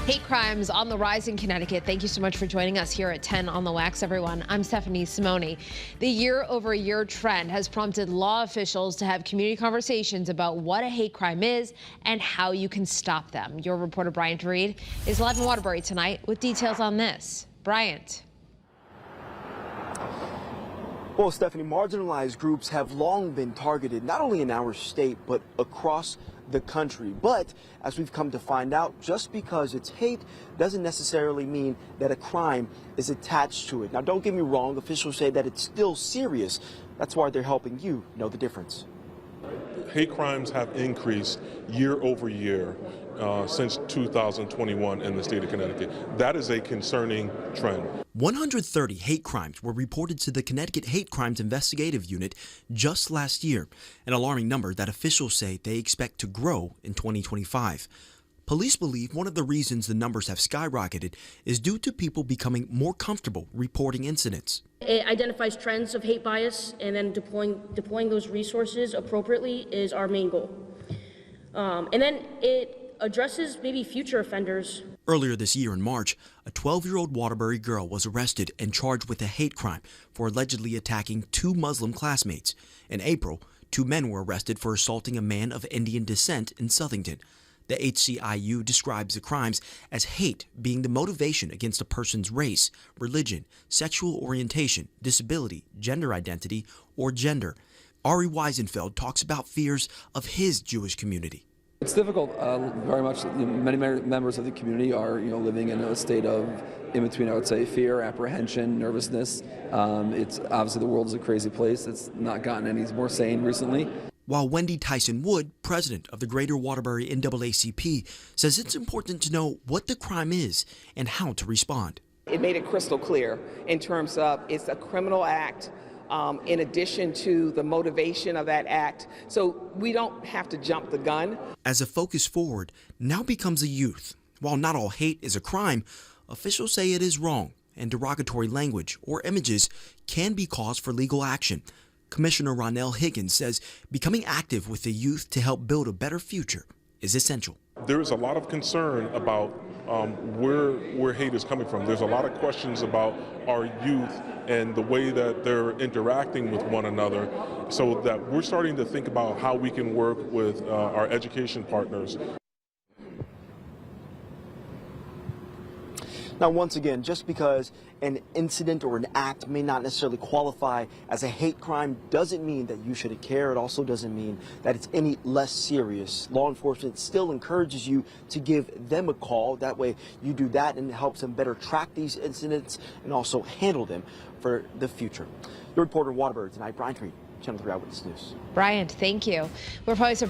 Hate crimes on the rise in Connecticut. Thank you so much for joining us here at 10 on the Wax, everyone. I'm Stephanie Simone. The year-over-year trend has prompted law officials to have community conversations about what a hate crime is and how you can stop them. Your reporter Bryant Reed is live in Waterbury tonight with details on this. Bryant. Well, Stephanie, marginalized groups have long been targeted not only in our state but across the country. But as we've come to find out, just because it's hate doesn't necessarily mean that a crime is attached to it. Now, don't get me wrong, officials say that it's still serious. That's why they're helping you know the difference. Hate crimes have increased year over year since 2021 in the state of Connecticut. That is a concerning trend. 130 hate crimes were reported to the Connecticut Hate Crimes Investigative Unit just last year, an alarming number that officials say they expect to grow in 2025. Police believe one of the reasons the numbers have skyrocketed is due to people becoming more comfortable reporting incidents. It identifies trends of hate bias, and then deploying those resources appropriately is our main goal. And then it addresses maybe future offenders. Earlier this year in March, a 12-year-old Waterbury girl was arrested and charged with a hate crime for allegedly attacking two Muslim classmates. In April, two men were arrested for assaulting a man of Indian descent in Southington. The HCIU describes the crimes as hate being the motivation against a person's race, religion, sexual orientation, disability, gender identity, or gender. Ari Weisenfeld talks about fears of his Jewish community. It's difficult. Very much. Many members of the community are, living in a state of in between. I would say fear, apprehension, nervousness. It's obviously the world is a crazy place. It's not gotten any more sane recently. While Wendy Tyson Wood, president of the Greater Waterbury NAACP, says it's important to know what the crime is and how to respond. It made it crystal clear in terms of it's a criminal act. In addition to the motivation of that act. So we don't have to jump the gun. As a focus forward now becomes the youth. While not all hate is a crime, officials say it is wrong, and derogatory language or images can be cause for legal action. Commissioner Ronell Higgins says becoming active with the youth to help build a better future is essential. There is a lot of concern about where hate is coming from. There's a lot of questions about our youth and the way that they're interacting with one another, so that we're starting to think about how we can work with our education partners. Now, once again, just because an incident or an act may not necessarily qualify as a hate crime doesn't mean that you shouldn't care. It also doesn't mean that it's any less serious. Law enforcement still encourages you to give them a call. That way you do that, and it helps them better track these incidents and also handle them for the future. Your reporter in Waterbury tonight, Bryant Reed, Channel 3 Eyewitness News. Bryant, thank you. We're probably so